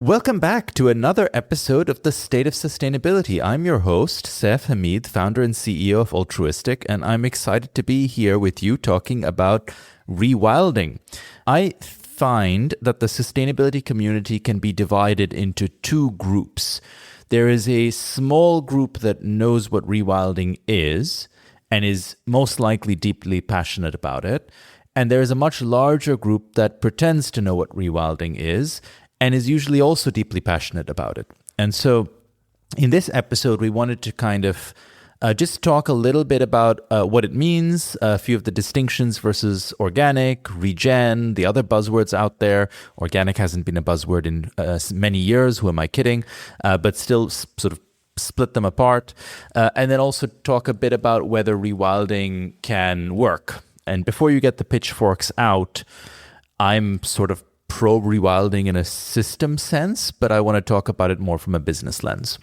Welcome back to another episode of The State of Sustainability. I'm your host, Saif Hamid, founder and CEO of Altruistic, and I'm excited to be here with you talking about rewilding. I find that the sustainability community can be divided into two groups. There is a small group that knows what rewilding is and is most likely deeply passionate about it. And there is a much larger group that pretends to know what rewilding is and is usually also deeply passionate about it. And so in this episode, we wanted to kind of just talk a little bit about what it means, a few of the distinctions versus organic, regen, the other buzzwords out there. Organic hasn't been a buzzword in many years, who am I kidding? But still sort of split them apart. And then also talk a bit about whether rewilding can work. And before you get the pitchforks out, I'm sort of pro-rewilding in a system sense, but I want to talk about it more from a business lens.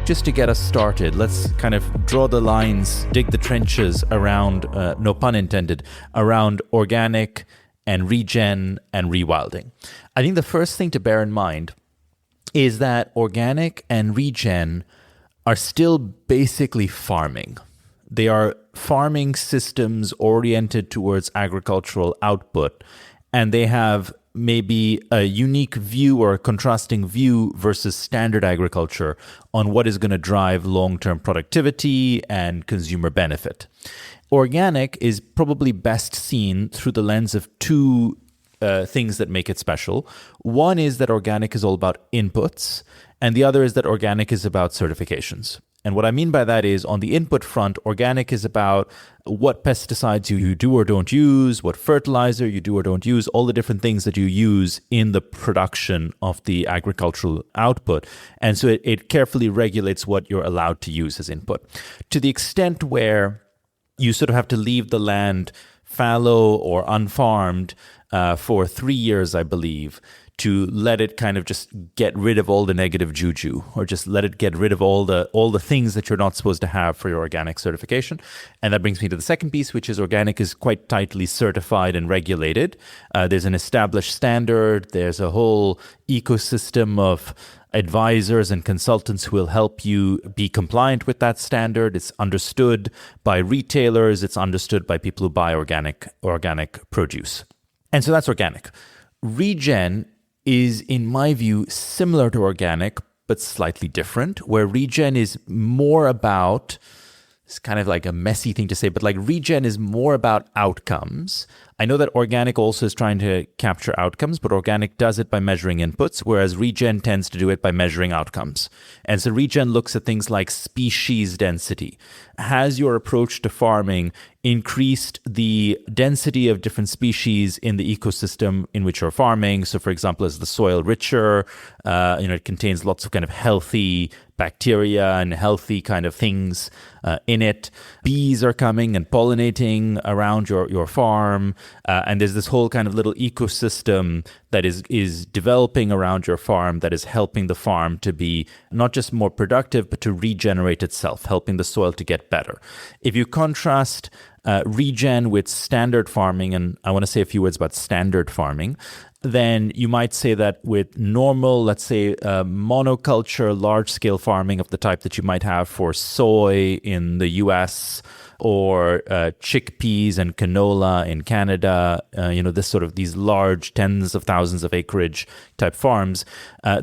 Just to get us started, let's kind of draw the lines, dig the trenches around, no pun intended, around organic and regen and rewilding. I think the first thing to bear in mind is that organic and regen are still basically farming. They are farming systems oriented towards agricultural output, and they have maybe a unique view or a contrasting view versus standard agriculture on what is going to drive long-term productivity and consumer benefit. Organic is probably best seen through the lens of two things that make it special. One is that organic is all about inputs, and the other is that organic is about certifications. And what I mean by that is, on the input front, organic is about what pesticides you do or don't use, what fertilizer you do or don't use, all the different things that you use in the production of the agricultural output. And so it carefully regulates what you're allowed to use as input. To the extent where you sort of have to leave the land fallow or unfarmed for 3 years, I believe, to let it kind of just get rid of all the negative juju, or just let it get rid of all the things that you're not supposed to have for your organic certification. And that brings me to the second piece, which is organic is quite tightly certified and regulated. There's an established standard. There's a whole ecosystem of advisors and consultants who will help you be compliant with that standard. It's understood by retailers. It's understood by people who buy organic produce. And so that's organic. Regen is, in my view, similar to organic, but slightly different, where regen is more about, it's kind of like a messy thing to say, but like regen is more about outcomes. I know that organic also is trying to capture outcomes, but organic does it by measuring inputs, whereas regen tends to do it by measuring outcomes. And so regen looks at things like species density. Has your approach to farming increased the density of different species in the ecosystem in which you're farming? So, for example, is the soil richer? It contains lots of kind of healthy bacteria and healthy kind of things in it. Bees are coming and pollinating around your farm. And there's this whole kind of little ecosystem that is developing around your farm that is helping the farm to be not just more productive, but to regenerate itself, helping the soil to get better. If you contrast regen with standard farming, and I want to say a few words about standard farming, then you might say that with normal, let's say, monoculture, large-scale farming of the type that you might have for soy in the US, or chickpeas and canola in Canada, these large tens of thousands of acreage type farms,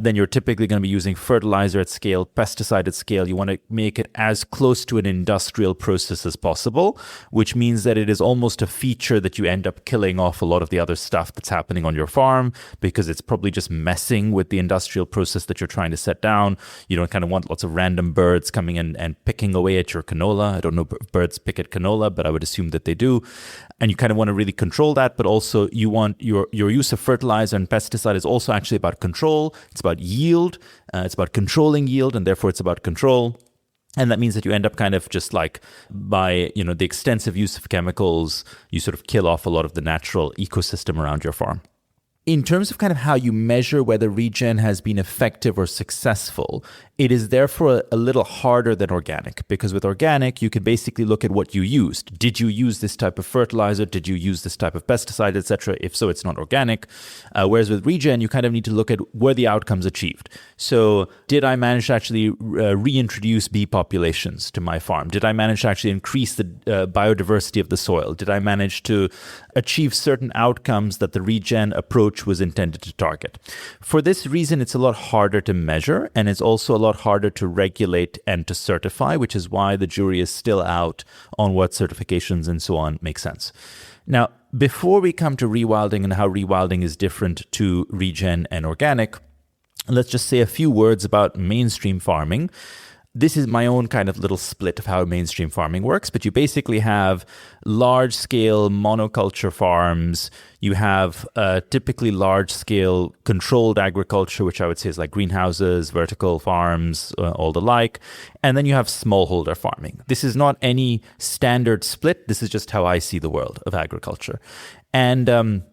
then you're typically going to be using fertilizer at scale, pesticide at scale. You want to make it as close to an industrial process as possible, which means that it is almost a feature that you end up killing off a lot of the other stuff that's happening on your farm, because it's probably just messing with the industrial process that you're trying to set down. You don't kind of want lots of random birds coming in and picking away at your canola. I don't know if birds pick at canola, but I would assume that they do. And you kind of want to really control that, but also you want your use of fertilizer and pesticide is also actually about control. It's about yield. It's about controlling yield, and therefore it's about control. And that means that you end up kind of just like by, the extensive use of chemicals, you sort of kill off a lot of the natural ecosystem around your farm. in terms of kind of how you measure whether regen has been effective or successful, it is therefore a little harder than organic, because with organic, you can basically look at what you used. Did you use this type of fertilizer? Did you use this type of pesticide, etc.? If so, it's not organic. Whereas with regen, you kind of need to look at were the outcomes achieved. So did I manage to actually reintroduce bee populations to my farm? Did I manage to actually increase the biodiversity of the soil? Did I manage to achieve certain outcomes that the regen approach was intended to target? For this reason, it's a lot harder to measure, and it's also a lot harder to regulate and to certify, which is why the jury is still out on what certifications and so on make sense. Now, before we come to rewilding and how rewilding is different to regen and organic, let's just say a few words about mainstream farming. This is my own kind of little split of how mainstream farming works, but you basically have large-scale monoculture farms. You have typically large-scale controlled agriculture, which I would say is like greenhouses, vertical farms, all the like. And then you have smallholder farming. This is not any standard split. This is just how I see the world of agriculture. And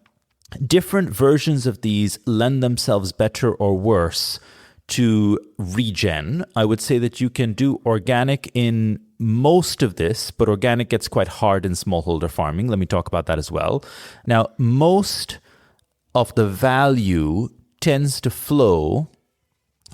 different versions of these lend themselves better or worse to regen. I would say that you can do organic in most of this, but organic gets quite hard in smallholder farming. Let me talk about that as well. Now, most of the value tends to flow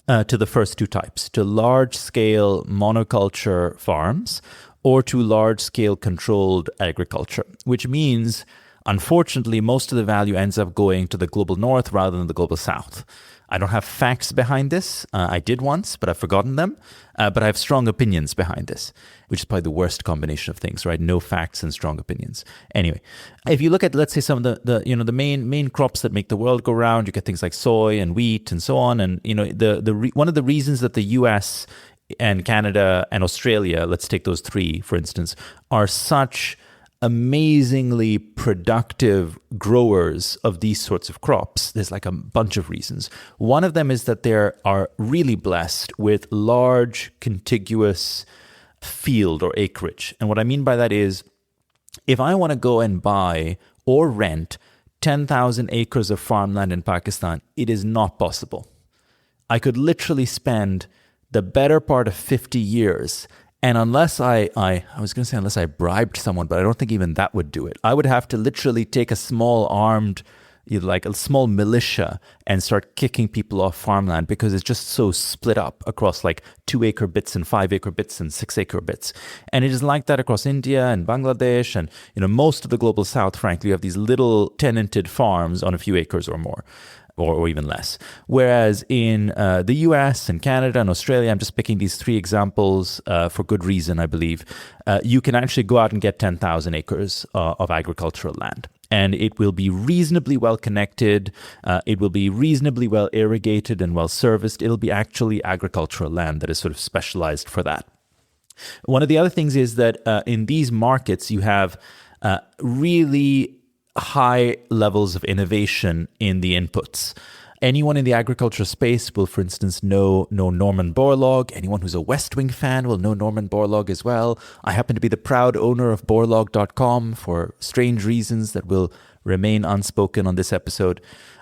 to the first two types, to large-scale monoculture farms or to large-scale controlled agriculture, which means, unfortunately, most of the value ends up going to the global north rather than the global south. I don't have facts behind this. I did once, but I've forgotten them. But I have strong opinions behind this, which is probably the worst combination of things, right? No facts and strong opinions. Anyway, if you look at, let's say, some of the main crops that make the world go round, you get things like soy and wheat and so on. And one of the reasons that the U.S. and Canada and Australia, let's take those three, for instance, are such amazingly productive growers of these sorts of crops. There's like a bunch of reasons. One of them is that they are really blessed with large contiguous field or acreage. And what I mean by that is, if I want to go and buy or rent 10,000 acres of farmland in Pakistan, it is not possible. I could literally spend the better part of 50 years. And unless I was going to say unless I bribed someone, but I don't think even that would do it. I would have to literally take a small armed, like a small militia and start kicking people off farmland because it's just so split up across like 2-acre bits and 5-acre bits and 6-acre bits. And it is like that across India and Bangladesh and, most of the global south, frankly. You have these little tenanted farms on a few acres or more. Or even less. Whereas in the US and Canada and Australia, I'm just picking these three examples for good reason, I believe, you can actually go out and get 10,000 acres of agricultural land. And it will be reasonably well connected. It will be reasonably well irrigated and well serviced. It'll be actually agricultural land that is sort of specialized for that. One of the other things is that in these markets, you have really high levels of innovation in the inputs. Anyone in the agriculture space will, for instance, know Norman Borlaug. Anyone who's a West Wing fan will know Norman Borlaug as well. I happen to be the proud owner of Borlaug.com for strange reasons that will remain unspoken on this episode.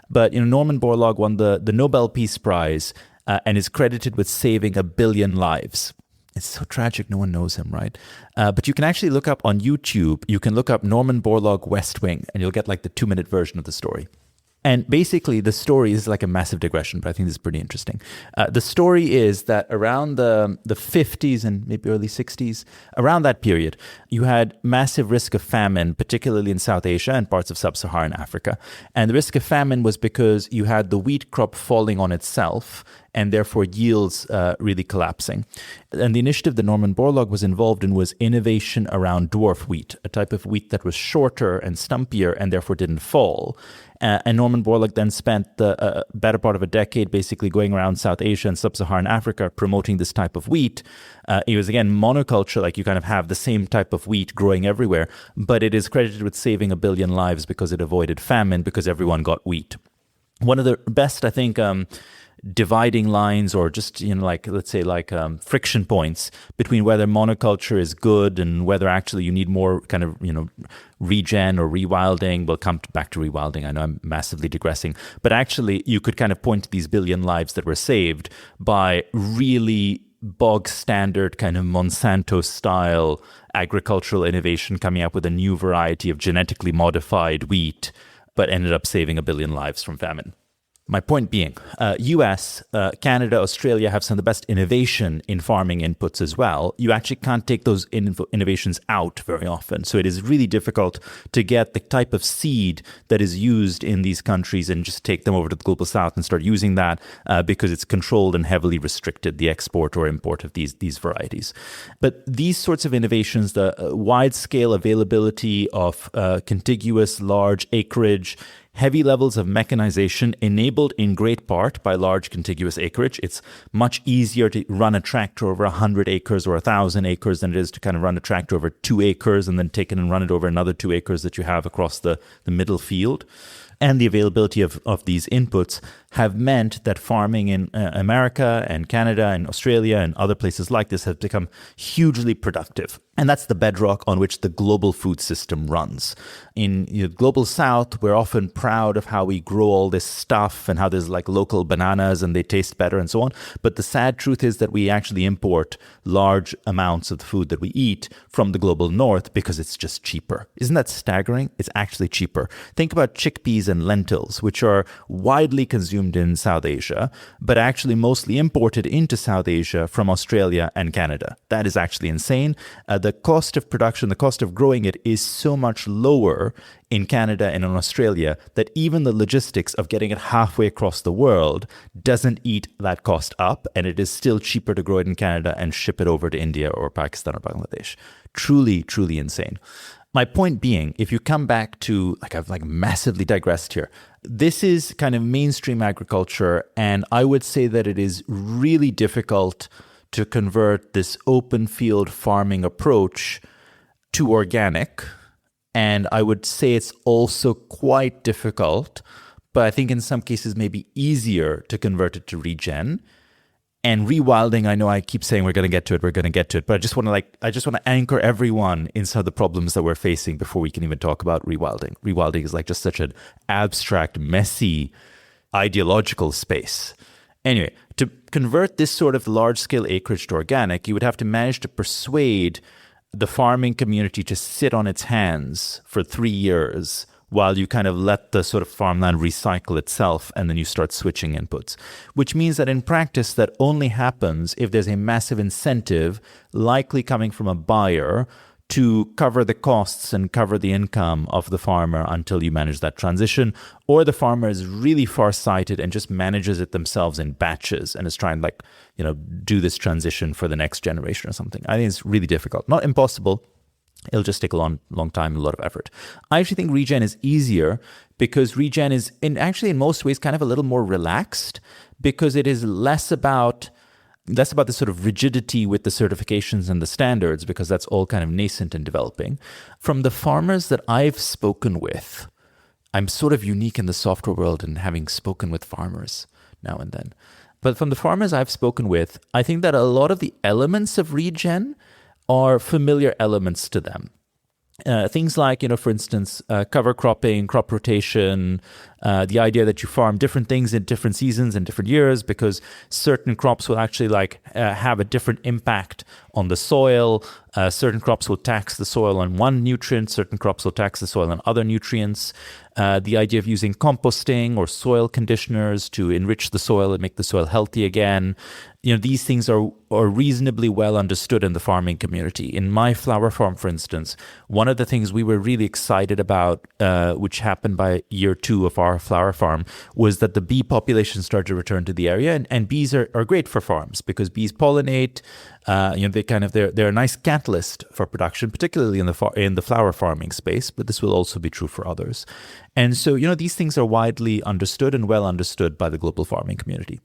But Norman Borlaug won the Nobel Peace Prize and is credited with saving 1 billion lives. It's so tragic no one knows him, right? But you can actually look up on YouTube, you can look up Norman Borlaug West Wing, and you'll get like the 2-minute version of the story. And basically, the story is like a massive digression, but I think this is pretty interesting. The story is that around the 50s and maybe early 60s, around that period, you had massive risk of famine, particularly in South Asia and parts of sub-Saharan Africa. And the risk of famine was because you had the wheat crop falling on itself and therefore yields really collapsing. And the initiative that Norman Borlaug was involved in was innovation around dwarf wheat, a type of wheat that was shorter and stumpier and therefore didn't fall. And Norman Borlaug then spent the better part of a decade basically going around South Asia and sub-Saharan Africa promoting this type of wheat. It was, again, monoculture, like you kind of have the same type of wheat growing everywhere, but it is credited with saving 1 billion lives because it avoided famine because everyone got wheat. One of the best, I think, dividing lines or just, like, let's say, like friction points between whether monoculture is good and whether actually you need more kind of, regen or rewilding. We'll come back to rewilding. I know I'm massively digressing, but actually you could kind of point to these billion lives that were saved by really bog standard kind of Monsanto style agricultural innovation, coming up with a new variety of genetically modified wheat, but ended up saving a billion lives from famine. My point being, US, Canada, Australia have some of the best innovation in farming inputs as well. You actually can't take those innovations out very often. So it is really difficult to get the type of seed that is used in these countries and just take them over to the global south and start using that because it's controlled and heavily restricted, the export or import of these varieties. But these sorts of innovations, the wide-scale availability of contiguous large acreage, heavy levels of mechanization enabled in great part by large contiguous acreage. It's much easier to run a tractor over 100 acres or 1,000 acres than it is to kind of run a tractor over 2 acres and then take it and run it over another 2 acres that you have across the middle field. And the availability of these inputs have meant that farming in America and Canada and Australia and other places like this has become hugely productive. And that's the bedrock on which the global food system runs. In the global south, we're often proud of how we grow all this stuff and how there's like local bananas and they taste better and so on. But the sad truth is that we actually import large amounts of the food that we eat from the global north because it's just cheaper. Isn't that staggering? It's actually cheaper. Think about chickpeas and lentils, which are widely consumed in South Asia, but actually mostly imported into South Asia from Australia and Canada. That is actually insane. The cost of production, the cost of growing it is so much lower in Canada and in Australia that even the logistics of getting it halfway across the world doesn't eat that cost up, and it is still cheaper to grow it in Canada and ship it over to India or Pakistan or Bangladesh. Truly, truly insane. My point being, if you come back to, I've massively digressed here, this is kind of mainstream agriculture, and I would say that it is really difficult to convert this open field farming approach to organic. And I would say it's also quite difficult, but I think in some cases maybe easier to convert it to regen. And rewilding, I know I keep saying we're going to get to it, but I just want to anchor everyone in some of the problems that we're facing before we can even talk about rewilding. Rewilding is just such an abstract, messy, ideological space. Anyway, to convert this sort of large-scale acreage to organic, you would have to manage to persuade the farming community to sit on its hands for 3 years while you kind of let the sort of farmland recycle itself, and then you start switching inputs, which means that in practice that only happens if there's a massive incentive, likely coming from a buyer, to cover the costs and cover the income of the farmer until you manage that transition, or the farmer is really far-sighted and just manages it themselves in batches and is trying do this transition for the next generation or something. I think it's really difficult. Not impossible. It'll just take a long time and a lot of effort. I actually think regen is easier because regen is in most ways kind of a little more relaxed, because it is less about the sort of rigidity with the certifications and the standards, because that's all kind of nascent and developing. From the farmers that I've spoken with, I'm sort of unique in the software world in having spoken with farmers now and then. But from the farmers I've spoken with, I think that a lot of the elements of regen are familiar elements to them. Things like, for instance, cover cropping, crop rotation, the idea that you farm different things in different seasons and different years because certain crops will actually have a different impact on the soil. Certain crops will tax the soil on one nutrient, certain crops will tax the soil on other nutrients. The idea of using composting or soil conditioners to enrich the soil and make the soil healthy again. These things are reasonably well understood in the farming community. In my flower farm, for instance, one of the things we were really excited about, which happened by year 2 of our flower farm, was that the bee population started to return to the area. And bees are great for farms because bees pollinate. They're a nice catalyst for production, particularly in the flower farming space, but this will also be true for others. And so, these things are widely understood and well understood by the global farming community.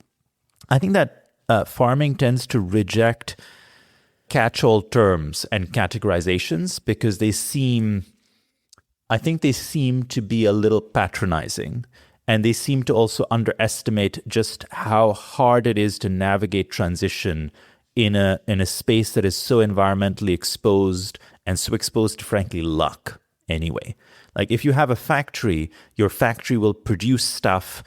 I think that farming tends to reject catch-all terms and categorizations because they seem to be a little patronizing. And they seem to also underestimate just how hard it is to navigate transition in a space that is so environmentally exposed and so exposed to, frankly, luck anyway. Like if you have a factory, your factory will produce stuff,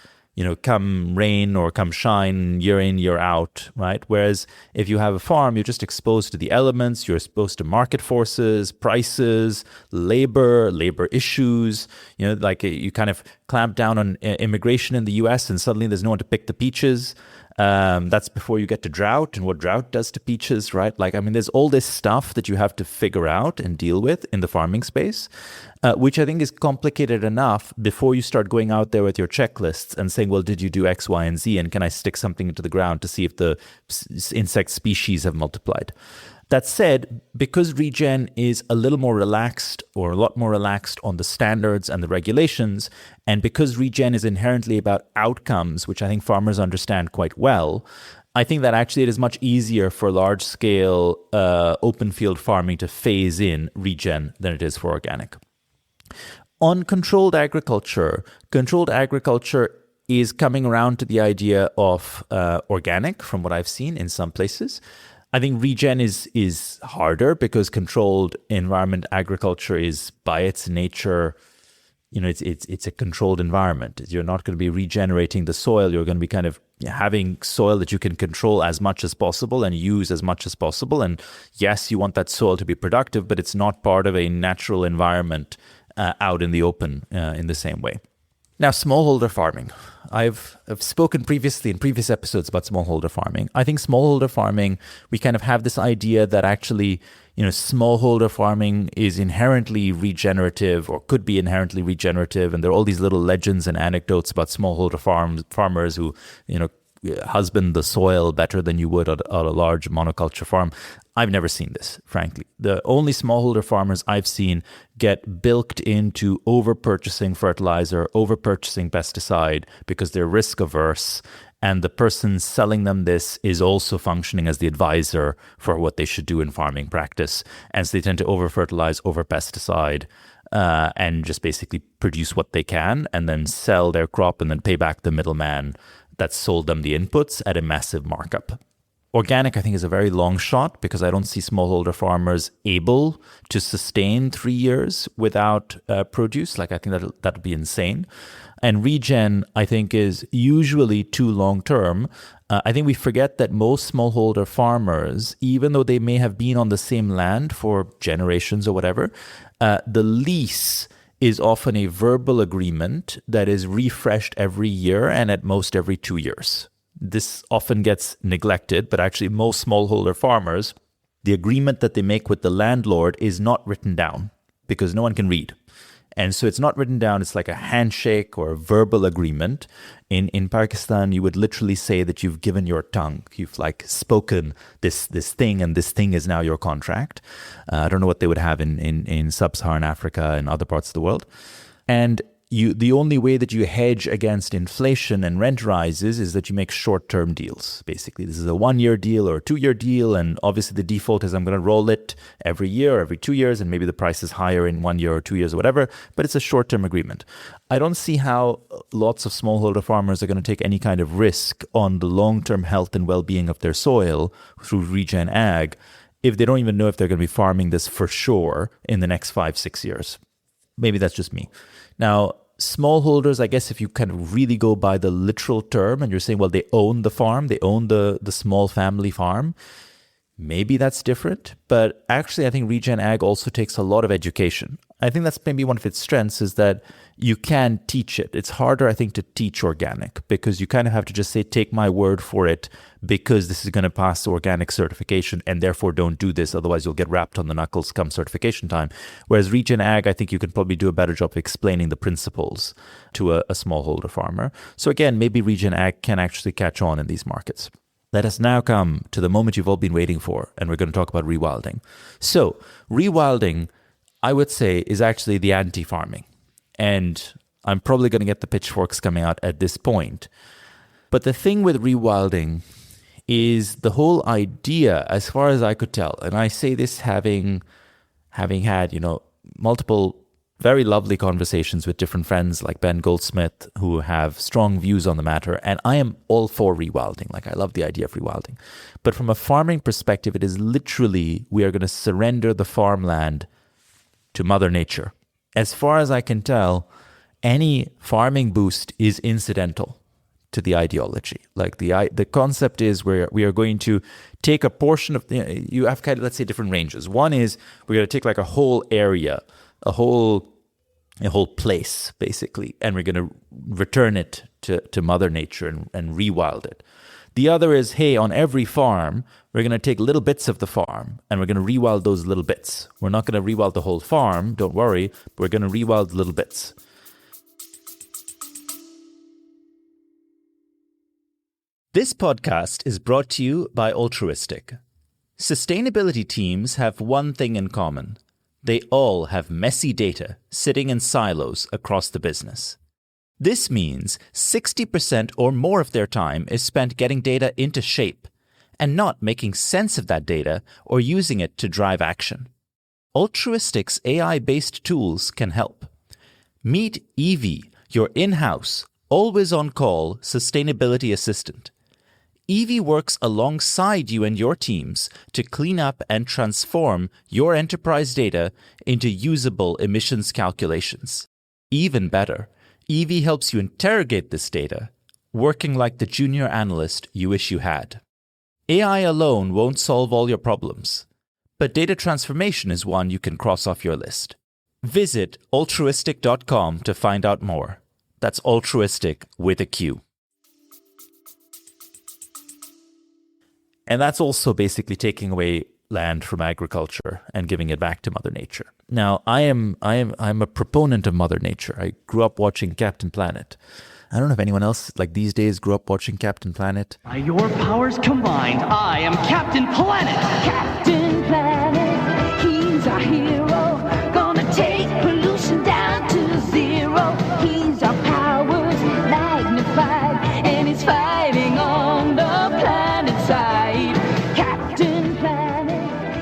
come rain or come shine, year in, year out, right? Whereas if you have a farm, you're just exposed to the elements, you're exposed to market forces, prices, labor issues, like you kind of clamp down on immigration in the US and suddenly there's no one to pick the peaches. That's before you get to drought and what drought does to peaches, right? There's all this stuff that you have to figure out and deal with in the farming space, which I think is complicated enough before you start going out there with your checklists and saying, well, did you do X, Y, and Z? And can I stick something into the ground to see if the insect species have multiplied? That said, because regen is a little more relaxed or a lot more relaxed on the standards and the regulations, and because regen is inherently about outcomes, which I think farmers understand quite well, I think that actually it is much easier for large-scale open field farming to phase in regen than it is for organic. On controlled agriculture is coming around to the idea of organic, from what I've seen in some places. I think regen is harder because controlled environment agriculture is by its nature, it's a controlled environment. You're not going to be regenerating the soil. You're going to be kind of having soil that you can control as much as possible and use as much as possible. And yes, you want that soil to be productive, but it's not part of a natural environment out in the open in the same way. Now, smallholder farming. I've spoken previously in previous episodes about smallholder farming. I think smallholder farming, we kind of have this idea that actually, smallholder farming is inherently regenerative or could be inherently regenerative. And there are all these little legends and anecdotes about smallholder farmers who, husband the soil better than you would at a large monoculture farm. I've never seen this, frankly. The only smallholder farmers I've seen get bilked into over-purchasing fertilizer, over-purchasing pesticide because they're risk averse, and the person selling them this is also functioning as the advisor for what they should do in farming practice. And so they tend to over-fertilize, over-pesticide, and just basically produce what they can and then sell their crop and then pay back the middleman that sold them the inputs at a massive markup. Organic, I think, is a very long shot because I don't see smallholder farmers able to sustain 3 years without produce. I think that'll be insane. And regen, I think, is usually too long term. I think we forget that most smallholder farmers, even though they may have been on the same land for generations or whatever, the lease is often a verbal agreement that is refreshed every year and at most every 2 years. This often gets neglected, but actually most smallholder farmers, the agreement that they make with the landlord is not written down because no one can read. And so it's not written down. It's like a handshake or a verbal agreement. In Pakistan, you would literally say that you've given your tongue. You've spoken this thing, and this thing is now your contract. I don't know what they would have in sub-Saharan Africa and other parts of the world. And the only way that you hedge against inflation and rent rises is that you make short-term deals. Basically, this is a 1-year deal or a 2-year deal, and obviously the default is I'm going to roll it every year or every 2 years, and maybe the price is higher in 1 year or 2 years or whatever, but it's a short-term agreement. I don't see how lots of smallholder farmers are going to take any kind of risk on the long-term health and well-being of their soil through regen ag if they don't even know if they're going to be farming this for sure in the next 5-6 years. Maybe that's just me. Now, smallholders, I guess if you kind of really go by the literal term and you're saying, well, they own the farm, they own the small family farm, maybe that's different. But actually, I think regen ag also takes a lot of education. I think that's maybe one of its strengths is that you can teach it. It's harder, I think, to teach organic because you kind of have to just say, take my word for it because this is going to pass the organic certification and therefore don't do this. Otherwise, you'll get wrapped on the knuckles come certification time. Whereas regen ag, I think you can probably do a better job of explaining the principles to a smallholder farmer. So again, maybe regen ag can actually catch on in these markets. Let us now come to the moment you've all been waiting for, and we're going to talk about rewilding. So rewilding, I would say, is actually the anti-farming. And I'm probably going to get the pitchforks coming out at this point. But the thing with rewilding is the whole idea, as far as I could tell, and I say this having had, multiple very lovely conversations with different friends like Ben Goldsmith who have strong views on the matter. And I am all for rewilding. Like, I love the idea of rewilding. But from a farming perspective, it is literally we are going to surrender the farmland to Mother Nature. As far as I can tell, any farming boost is incidental to the ideology. Like the concept is where we are going to take a portion of, you have kind of, let's say, different ranges. One is we're going to take like a whole area, a whole place, basically, and we're going to return it to Mother Nature and rewild it. The other is, hey, on every farm, we're going to take little bits of the farm and we're going to rewild those little bits. We're not going to rewild the whole farm, don't worry, but we're going to rewild little bits. This podcast is brought to you by Altruistic. Sustainability teams have one thing in common. They all have messy data sitting in silos across the business. This means 60% or more of their time is spent getting data into shape and not making sense of that data or using it to drive action. Altruistic's AI-based tools can help. Meet Evie, your in-house, always-on-call sustainability assistant. Evie works alongside you and your teams to clean up and transform your enterprise data into usable emissions calculations. Even better, Evie helps you interrogate this data, working like the junior analyst you wish you had. AI alone won't solve all your problems, but data transformation is one you can cross off your list. Visit altruistic.com to find out more. That's altruistic with a Q. And that's also basically taking away land from agriculture and giving it back to Mother Nature. Now, I'm a proponent of Mother Nature. I grew up watching Captain Planet. I don't know if anyone else, like these days, grew up watching Captain Planet. By your powers combined, I am Captain Planet. Captain Planet, he's our hero. Gonna take pollution down to zero. He's our powers magnified, and he's fighting on the planet side.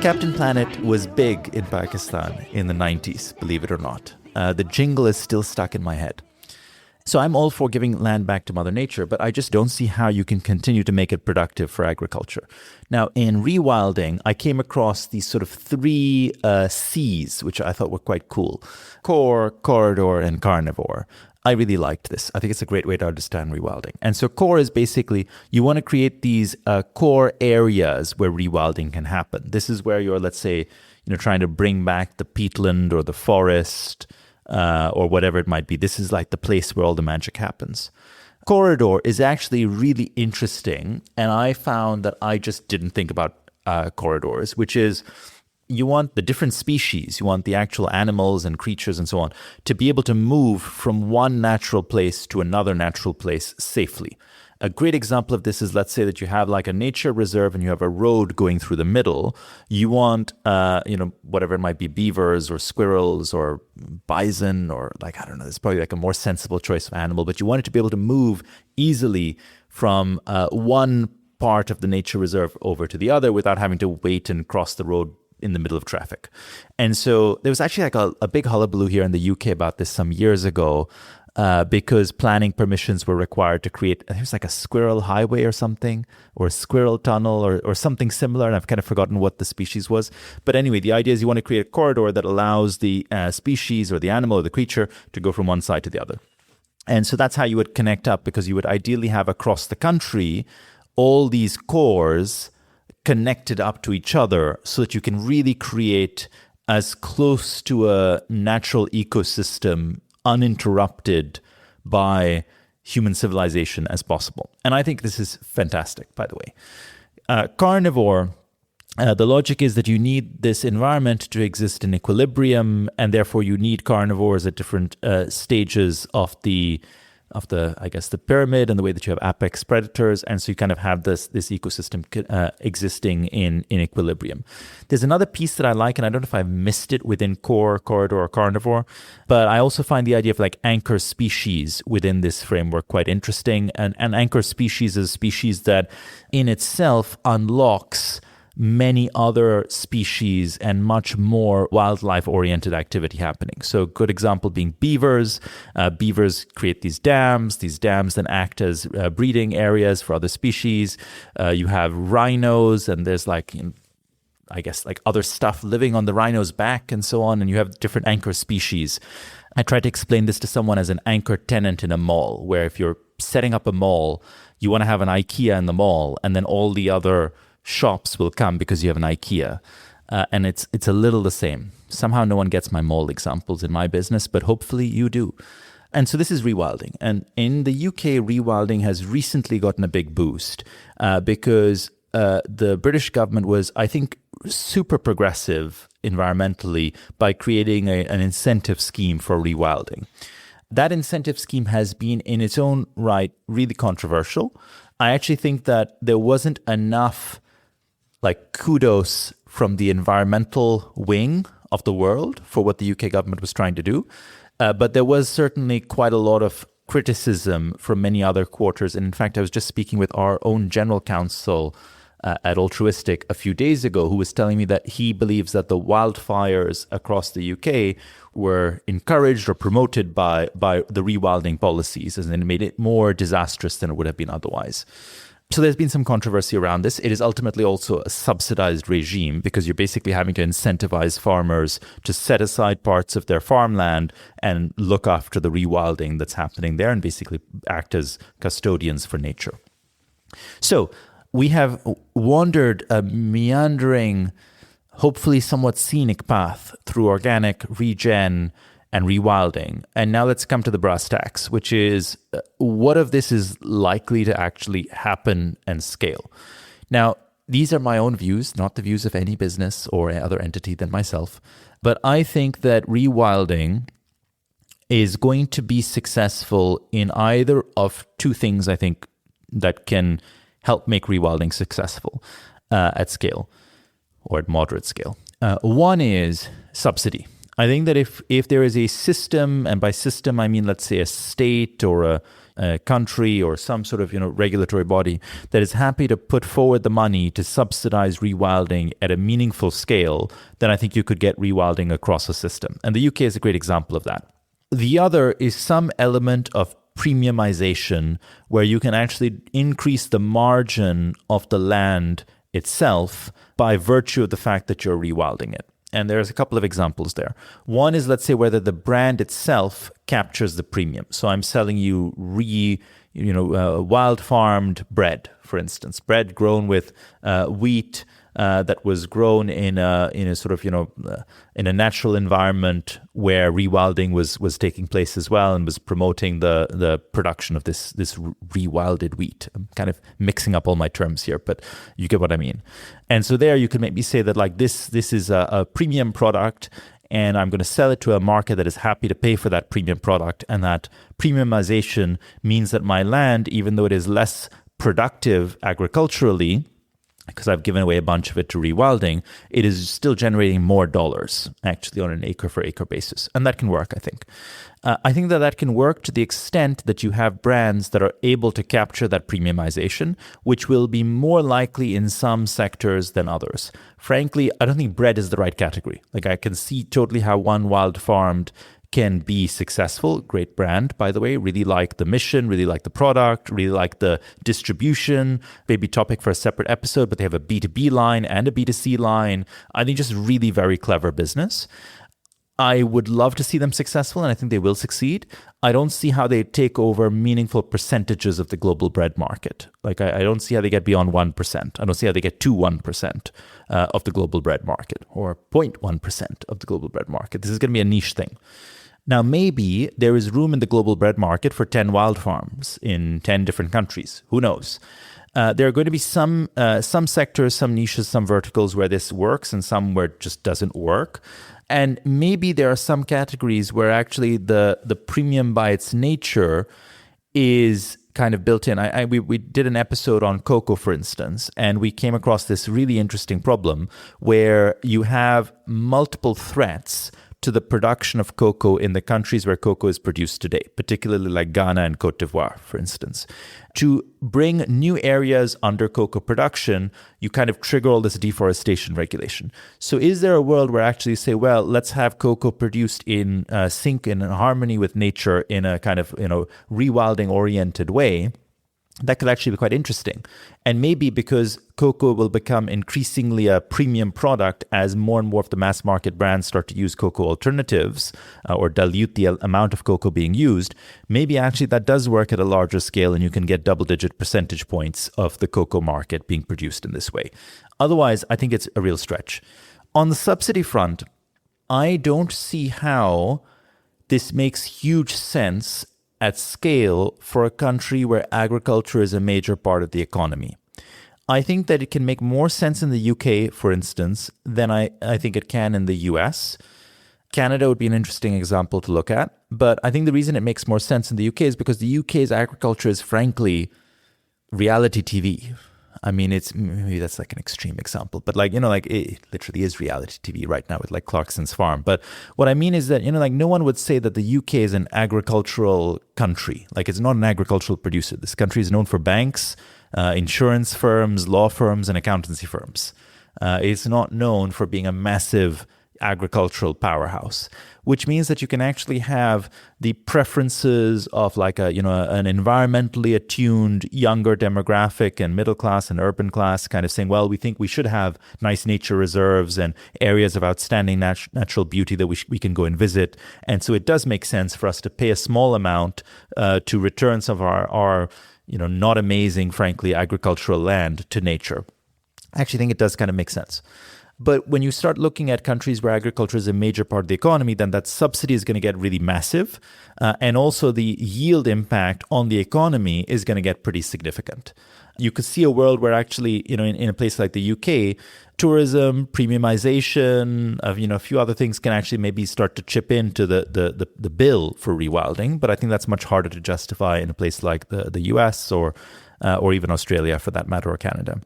Captain Planet was big in Pakistan in the 90s, believe it or not. The jingle is still stuck in my head. So I'm all for giving land back to Mother Nature, but I just don't see how you can continue to make it productive for agriculture. Now, in rewilding, I came across these sort of three C's, which I thought were quite cool. Core, corridor, and carnivore. I really liked this. I think it's a great way to understand rewilding. And so core is basically, you want to create these core areas where rewilding can happen. This is where you're, let's say, trying to bring back the peatland or the forest or whatever it might be. This is like the place where all the magic happens. Corridor is actually really interesting. And I found that I just didn't think about corridors, which is, you want the different species, you want the actual animals and creatures and so on to be able to move from one natural place to another natural place safely. A great example of this is, let's say that you have like a nature reserve and you have a road going through the middle. You want, whatever it might be, beavers or squirrels or bison or I don't know, it's probably like a more sensible choice of animal, but you want it to be able to move easily from one part of the nature reserve over to the other without having to wait and cross the road in the middle of traffic. And so there was actually like a big hullabaloo here in the UK about this some years ago because planning permissions were required to create, I think it was like a squirrel highway or something, or a squirrel tunnel or something similar. And I've kind of forgotten what the species was. But anyway, the idea is you want to create a corridor that allows the species or the animal or the creature to go from one side to the other. And so that's how you would connect up, because you would ideally have across the country all these cores connected up to each other so that you can really create as close to a natural ecosystem uninterrupted by human civilization as possible. And I think this is fantastic, by the way. Carnivore, the logic is that you need this environment to exist in equilibrium, and therefore you need carnivores at different stages of the pyramid and the way that you have apex predators. And so you kind of have this ecosystem existing in equilibrium. There's another piece that I like, and I don't know if I've missed it within core, corridor, or carnivore, but I also find the idea of like anchor species within this framework quite interesting. And anchor species is a species that in itself unlocks many other species and much more wildlife-oriented activity happening. So a good example being beavers. Beavers create these dams. These dams then act as breeding areas for other species. You have rhinos, and there's I guess other stuff living on the rhino's back and so on, and you have different anchor species. I try to explain this to someone as an anchor tenant in a mall, where if you're setting up a mall, you want to have an IKEA in the mall, and then all the other shops will come because you have an IKEA. And it's a little the same. Somehow no one gets my mall examples in my business, but hopefully you do. And so this is rewilding. And in the UK, rewilding has recently gotten a big boost because the British government was, I think, super progressive environmentally by creating an incentive scheme for rewilding. That incentive scheme has been in its own right really controversial. I actually think that there wasn't enough kudos from the environmental wing of the world for what the UK government was trying to do. But there was certainly quite a lot of criticism from many other quarters. And in fact, I was just speaking with our own general counsel at Altruistic a few days ago, who was telling me that he believes that the wildfires across the UK were encouraged or promoted by the rewilding policies, and it made it more disastrous than it would have been otherwise. So there's been some controversy around this. It is ultimately also a subsidized regime because you're basically having to incentivize farmers to set aside parts of their farmland and look after the rewilding that's happening there and basically act as custodians for nature. So we have wandered a meandering, hopefully somewhat scenic path through organic, regen, and rewilding. And now let's come to the brass tacks, which is what of this is likely to actually happen and scale? Now, these are my own views, not the views of any business or other entity than myself. But I think that rewilding is going to be successful in either of two things, I think, that can help make rewilding successful at scale or at moderate scale. One is subsidy. I think that if there is a system, and by system I mean, let's say, a state or a country or some sort of regulatory body that is happy to put forward the money to subsidize rewilding at a meaningful scale, then I think you could get rewilding across a system. And the UK is a great example of that. The other is some element of premiumization where you can actually increase the margin of the land itself by virtue of the fact that you're rewilding it. And there's a couple of examples there. One is, let's say, whether the brand itself captures the premium. So I'm selling you wild farmed bread, for instance, bread grown with wheat that was grown in a sort of in a natural environment where rewilding was taking place as well and was promoting the production of this rewilded wheat. I'm kind of mixing up all my terms here, but you get what I mean. And so there you could maybe say that this is a premium product, and I'm going to sell it to a market that is happy to pay for that premium product. And that premiumization means that my land, even though it is less productive agriculturally, because I've given away a bunch of it to rewilding, it is still generating more dollars actually on an acre for acre basis. And that can work, I think. I think that can work to the extent that you have brands that are able to capture that premiumization, which will be more likely in some sectors than others. Frankly, I don't think bread is the right category. I can see totally how one wild farmed can be successful. Great brand, by the way. Really like the mission, really like the product, really like the distribution. Maybe topic for a separate episode, but they have a B2B line and a B2C line. I think just really very clever business. I would love to see them successful, and I think they will succeed. I don't see how they take over meaningful percentages of the global bread market. I don't see how they get beyond 1%. I don't see how they get to 1% of the global bread market, or 0.1% of the global bread market. This is going to be a niche thing. Now, maybe there is room in the global bread market for 10 wild farms in 10 different countries. Who knows? There are going to be some sectors, some niches, some verticals where this works and some where it just doesn't work. And maybe there are some categories where actually the premium by its nature is kind of built in. We did an episode on cocoa, for instance, and we came across this really interesting problem where you have multiple threats to the production of cocoa in the countries where cocoa is produced today, particularly like Ghana and Cote d'Ivoire, for instance. To bring new areas under cocoa production, you kind of trigger all this deforestation regulation. So is there a world where actually you say, well, let's have cocoa produced in sync and in harmony with nature in a kind of, rewilding oriented way? That could actually be quite interesting. And maybe because cocoa will become increasingly a premium product as more and more of the mass market brands start to use cocoa alternatives or dilute the amount of cocoa being used, maybe actually that does work at a larger scale and you can get double-digit percentage points of the cocoa market being produced in this way. Otherwise, I think it's a real stretch. On the subsidy front, I don't see how this makes huge sense at scale for a country where agriculture is a major part of the economy. I think that it can make more sense in the UK, for instance, than I think it can in the US. Canada would be an interesting example to look at. But I think the reason it makes more sense in the UK is because the UK's agriculture is frankly reality TV. I mean, maybe that's like an extreme example, but it literally is reality TV right now with like Clarkson's Farm. But what I mean is that, no one would say that the UK is an agricultural country. Like it's not an agricultural producer. This country is known for banks, insurance firms, law firms, and accountancy firms. It's not known for being a massive agricultural powerhouse, which means that you can actually have the preferences of like an environmentally attuned younger demographic and middle class and urban class kind of saying, well, we think we should have nice nature reserves and areas of outstanding natural beauty that we can go and visit. And so it does make sense for us to pay a small amount to return some of our not amazing, frankly, agricultural land to nature. I actually think it does kind of make sense. But when you start looking at countries where agriculture is a major part of the economy, then that subsidy is going to get really massive. And also the yield impact on the economy is going to get pretty significant. You could see a world where actually, in a place like the UK, tourism, premiumization, a few other things can actually maybe start to chip into the bill for rewilding. But I think that's much harder to justify in a place like the US or even Australia for that matter, or Canada.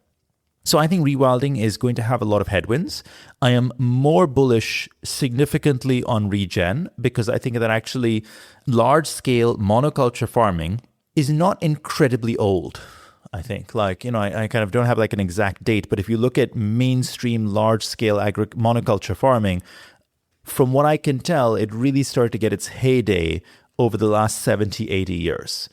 So I think rewilding is going to have a lot of headwinds. I am more bullish significantly on regen because I think that actually large-scale monoculture farming is not incredibly old. I think I kind of don't have like an exact date, but if you look at mainstream large-scale monoculture farming, from what I can tell, it really started to get its heyday over the last 70, 80 years.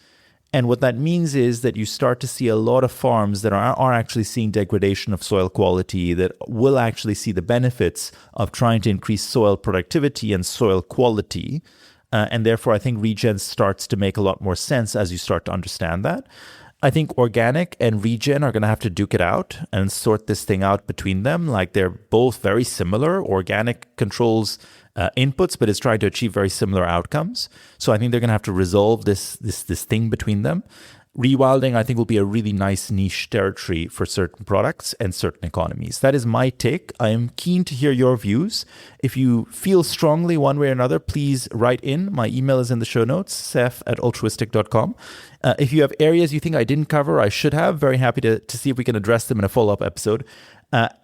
And what that means is that you start to see a lot of farms that are actually seeing degradation of soil quality, that will actually see the benefits of trying to increase soil productivity and soil quality. And therefore, I think regen starts to make a lot more sense as you start to understand that. I think organic and regen are going to have to duke it out and sort this thing out between them. Like they're both very similar. Organic controls inputs, but is trying to achieve very similar outcomes. So I think they're going to have to resolve this thing between them. Rewilding, I think, will be a really nice niche territory for certain products and certain economies. That is my take. I am keen to hear your views. If you feel strongly one way or another, please write in. My email is in the show notes, saif@altruistic.com. If you have areas you think I didn't cover, I should have, very happy to see if we can address them in a follow-up episode.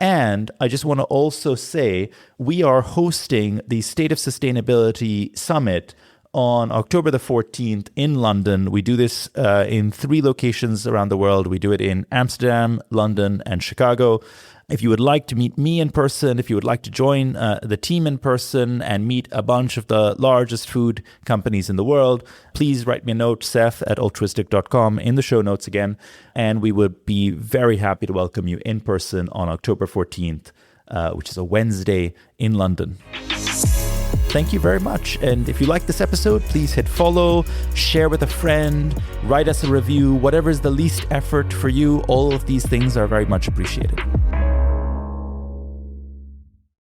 And I just want to also say we are hosting the State of Sustainability Summit on October the 14th in London. We do this in 3 locations around the world. We do it in Amsterdam, London, and Chicago. If you would like to meet me in person, if you would like to join the team in person and meet a bunch of the largest food companies in the world, please write me a note, saif@altruistic.com, in the show notes again. And we would be very happy to welcome you in person on October 14th, which is a Wednesday in London. Thank you very much. And if you like this episode, please hit follow, share with a friend, write us a review, whatever is the least effort for you. All of these things are very much appreciated.